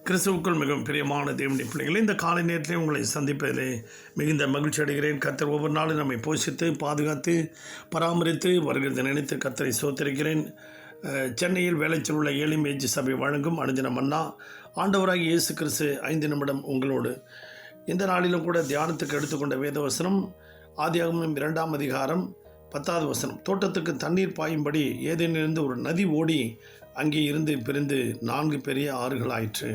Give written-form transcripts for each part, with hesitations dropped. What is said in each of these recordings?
கிறிஸ்துவுக்குள் மிகவும் பிரியமான தேவனுடைய பிள்ளைகளை இந்த காலை நேரத்திலே உங்களை சந்திப்பதிலே மிகுந்த மகிழ்ச்சி அடைகிறேன். கர்த்தர் ஒவ்வொரு நாளும் நம்மை போஷித்து பாதுகாத்து பராமரித்து வருகிறதை நினைத்து கர்த்தரை ஸ்தோத்திரிக்கிறேன். சென்னையில் வேலைச்சல் உள்ள ஏழை மேஜ் சபை வழங்கும் அனுதின மன்னா ஆண்டவராகிய இயேசு கிறிஸ்து 5 நிமிடம் உங்களோடு. இந்த நாளிலும் கூட தியானத்துக்கு எடுத்துக்கொண்ட வேதவசனம் ஆதியாகமம் 2ஆம் அதிகாரம் 10வது வசனம். தோட்டத்துக்கு தண்ணீர் பாயும்படி ஏதேனிலிருந்து ஒரு நதி ஓடி அங்கே இருந்து பிரிந்து 4 பெரிய ஆறுகள் ஆயிற்று.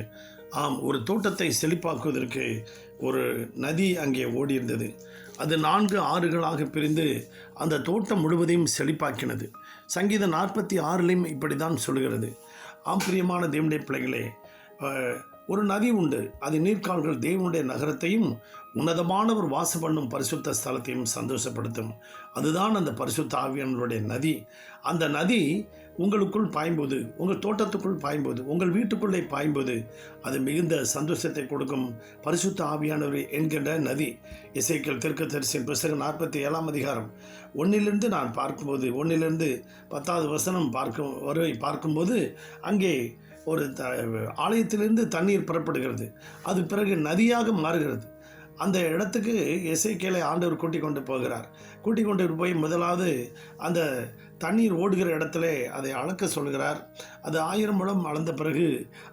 ஆம், ஒரு தோட்டத்தை செழிப்பாக்குவதற்கு ஒரு நதி அங்கே ஓடி இருந்தது. அது 4 ஆறுகளாக பிரிந்து அந்த தோட்டம் முழுவதையும் செழிப்பாக்கினது. சங்கீதம் 46லையும் இப்படி தான் சொல்கிறது. ஆம், பிரியமான தேவனுடைய பிள்ளைகளே, ஒரு நதி உண்டு. அது நீர்க்கால்கள் தேவனுடைய நகரத்தையும் உன்னதமானவர் வாசம் பண்ணும் பரிசுத்த ஸ்தலத்தையும் சந்தோஷப்படுத்தும். அதுதான் அந்த பரிசுத்த ஆவியானவருடைய நதி. அந்த நதி உங்களுக்குள் பாயும்போது, உங்கள் தோட்டத்துக்குள் பாயும்போது, உங்கள் வீட்டுக்குள்ளே பாயும்போது அது மிகுந்த சந்தோஷத்தை கொடுக்கும். பரிசுத்த ஆவியானவர் என்கின்ற நதி. எசேக்கியேல் தீர்க்கதரிசியின் புத்தகம் 47ஆம் அதிகாரம் 1லிருந்து நான் பார்க்கும்போது 1லிருந்து 10வது வசனம் பார்க்கும்போது அங்கே ஒரு ஆலயத்திலிருந்து தண்ணீர் புறப்படுகிறது. அது பிறகு நதியாக மாறுகிறது. அந்த இடத்துக்கு எசேக்கியேலை ஆண்டவர் கூட்டிக் கொண்டு போய் முதலாவது அந்த தண்ணீர் ஓடுகிற இடத்துல அதை அளக்க சொல்கிறார். அது 1000 முழம் அளந்த பிறகு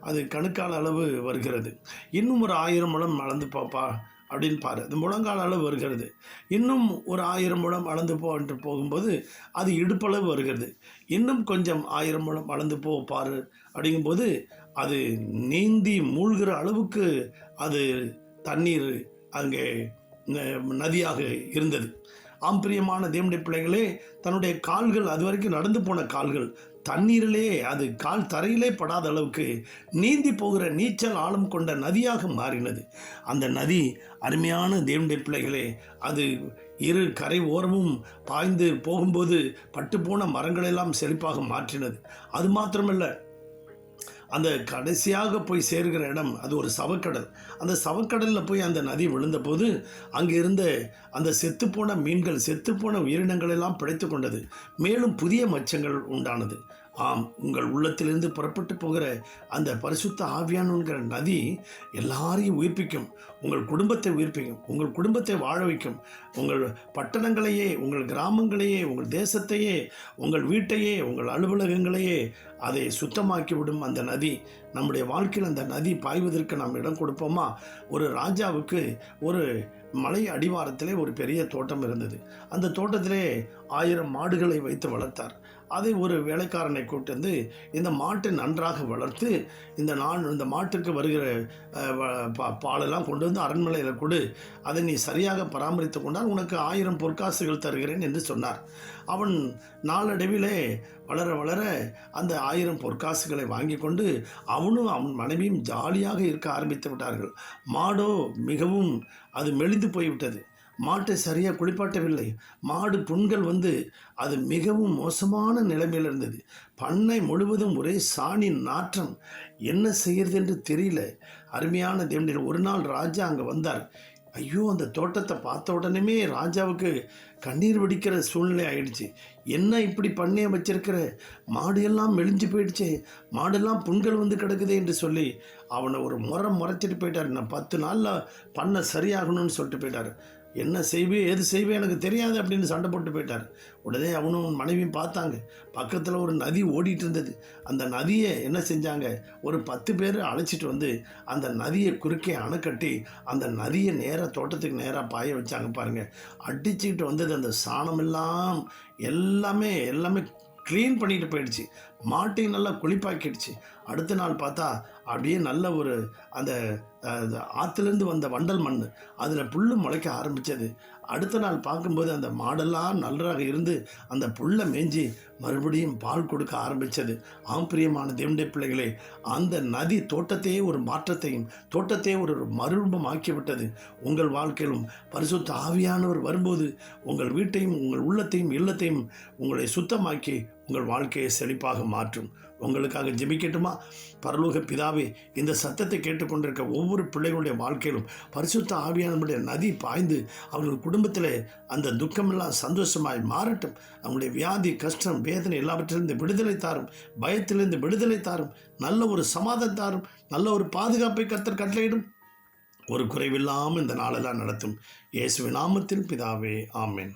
அது கணுக்கால் அளவு வருகிறது. இன்னும் ஒரு 1000 முழம் அளந்து பாப்பா அப்படின்னு பாரு, அது முழங்கால் அளவு வருகிறது. இன்னும் ஒரு 1000 முழம் அளந்து என்று போகும்போது அது இடுப்பளவு வருகிறது. இன்னும் கொஞ்சம் 1000 முழம் அளந்து பாரு அப்படிங்கும்போது அது நீந்தி மூழ்கிற அளவுக்கு அது தண்ணீர் அங்கே நதியாக இருந்தது. ஆம்பிரியமான தேவனுடைய பிள்ளைகளே, தன்னுடைய கால்கள் அதுவரைக்கும் நடந்து போன கால்கள் தண்ணீரிலே, அது கால் தரையிலே படாத அளவுக்கு நீந்தி போகிற நீச்சல் ஆழம் கொண்ட நதியாக மாறினது. அந்த நதி அருமையான தேவனுடைய பிள்ளைகளே, அது இரு கரை ஓரமும் பாய்ந்து போகும்போது பட்டுப்போன மரங்களெல்லாம் செழிப்பாக மாற்றினது. அது மாத்திரமல்ல, அந்த கடைசியாக போய் சேர்கிற இடம் அது ஒரு சவக்கடல். அந்த சவக்கடலில் போய் அந்த நதி விழுந்தபோது அங்கே இருந்த அந்த செத்துப்போன மீன்கள், செத்துப்போன உயிரினங்கள் எல்லாம் பிழைத்து கொண்டது. மேலும் புதிய மச்சங்கள் உண்டானது. ஆம், உங்கள் உள்ளத்திலிருந்து புறப்பட்டு போகிற அந்த பரிசுத்த ஆவியானவங்கிற நதி எல்லாரையும் உயிர்ப்பிக்கும். உங்கள் குடும்பத்தை உயிர்ப்பிக்கும். உங்கள் குடும்பத்தை வாழ வைக்கும். உங்கள் பட்டணங்களையே, உங்கள் கிராமங்களையே, உங்கள் தேசத்தையே, உங்கள் வீட்டையே, உங்கள் அலுவலகங்களையே அதை சுத்தமாக்கி விடும் அந்த நதி. நம்முடைய வாழ்க்கையில் அந்த நதி பாய்வதற்கு நாம் இடம் கொடுப்போமா? ஒரு ராஜாவுக்கு ஒரு மலை அடிவாரத்திலே ஒரு பெரிய தோட்டம் இருந்தது. அந்த தோட்டத்திலே 1000 மாடுகளை வைத்து வளர்த்தார். அதை ஒரு வேலைக்காரனை கூட்டு வந்து இந்த மாட்டை நன்றாக வளர்த்து இந்த மாட்டுக்கு வருகிற பாலெல்லாம் கொண்டு வந்து அரண்மனையில் கொடு, அதை நீ சரியாக பராமரித்து கொண்டால் உனக்கு 1000 பொற்காசுகள் தருகிறேன் என்று சொன்னார். அவன் நாளடைவிலே வளர வளர அந்த 1000 பொற்காசுகளை வாங்கி கொண்டு அவனும் அவன் மனைவியும் ஜாலியாக இருக்க ஆரம்பித்து விட்டார்கள். மாடோ மிகவும் அது மெலிந்து போய்விட்டது. மாட்டை சரியாக குளிப்பாட்டவில்லை. மாடு புண்கள் வந்து அது மிகவும் மோசமான நிலைமையில் இருந்தது. பண்ணை முழுவதும் ஒரே சாணி நாற்றம். என்ன செய்கிறது என்று தெரியல. அருமையான தேவனுடைய ஒரு நாள் ராஜா அங்கே வந்தார். ஐயோ, அந்த தோட்டத்தை பார்த்த உடனே ராஜாவுக்கு கண்ணீர் வடிக்கிற சூழ்நிலை ஆயிடுச்சு. என்ன இப்படி பண்ணைய வச்சிருக்கிற? மாடு எல்லாம் மெலிஞ்சு போயிடுச்சு, மாடெல்லாம் புண்கள் வந்து கிடக்குது என்று சொல்லி அவனை ஒரு முறைச்சிட்டு போயிட்டார். நான் 10 நாளில் பண்ண சரியாகணும்னு சொல்லிட்டு போயிட்டார். என்ன செய்வேன் ஏது செய்வேன் எனக்கு தெரியாது அப்படின்னு சண்டை போட்டு போயிட்டார். உடனே அவனும் மனைவியும் பார்த்தாங்க. பக்கத்தில் ஒரு நதி ஓடிட்டு இருந்தது. அந்த நதியை என்ன செஞ்சாங்க, ஒரு 10 பேர் அழைச்சிட்டு வந்து அந்த நதியை குறுக்கே அணை கட்டி அந்த நதியை நேராக தோட்டத்துக்கு நேராக பாய வச்சாங்க. பாருங்கள், அடிச்சுக்கிட்டு வந்தது அந்த சாணம் எல்லாமே க்ளீன் பண்ணிட்டு போயிடுச்சு. மாட்டையும் நல்லா குளிப்பாக்கிடுச்சு. அடுத்த நாள் பார்த்தா அப்படியே நல்ல ஒரு அந்த ஆற்றுலேருந்து வந்த வண்டல் மண் அதில் புல் முளைக்க ஆரம்பித்தது. அடுத்த நாள் பார்க்கும்போது அந்த மாடெல்லாம் நன்றாக இருந்து அந்த புல்லை மேய்ஞ்சி மறுபடியும் பால் கொடுக்க ஆரம்பித்தது. ஆம்பிரியமான தேவனுடைய பிள்ளைகளே, அந்த நதி தோட்டத்தையே ஒரு மாற்றத்தையும் தோட்டத்தையே ஒரு மறுரூபம் ஆக்கிவிட்டது. உங்கள் வாழ்க்கையிலும் பரிசுத்த ஆவியானவர் வரும்போது உங்கள் வீட்டையும் உங்கள் உள்ளத்தையும் இல்லத்தையும் உங்களை சுத்தமாக்கி உங்கள் வாழ்க்கையை செழிப்பாக மாற்றும். உங்களுக்காக ஜெபிக்கட்டுமா? பரலோக பிதாவே, இந்த சத்தத்தை கேட்டுக்கொண்டிருக்க ஒவ்வொரு பிள்ளைகளுடைய வாழ்க்கையிலும் பரிசுத்த ஆவியானவருடைய நதி பாய்ந்து அவர்கள் குடும்பத்தில் அந்த துக்கமெல்லாம் சந்தோஷமாய் மாறட்டும். அவங்களுடைய வியாதி, கஷ்டம், வேதனை எல்லாவற்றிலிருந்து விடுதலை தாரும். பயத்திலிருந்து விடுதலை தாரும். நல்ல ஒரு சமாதானம் தாரும். நல்ல ஒரு பாதுகாப்பை கர்த்தர் கட்டளையிடும். ஒரு குறைவில்லாமல் இந்த நாளெல்லாம் நடத்தும். இயேசுவின் நாமத்தில் பிதாவே, ஆமென்.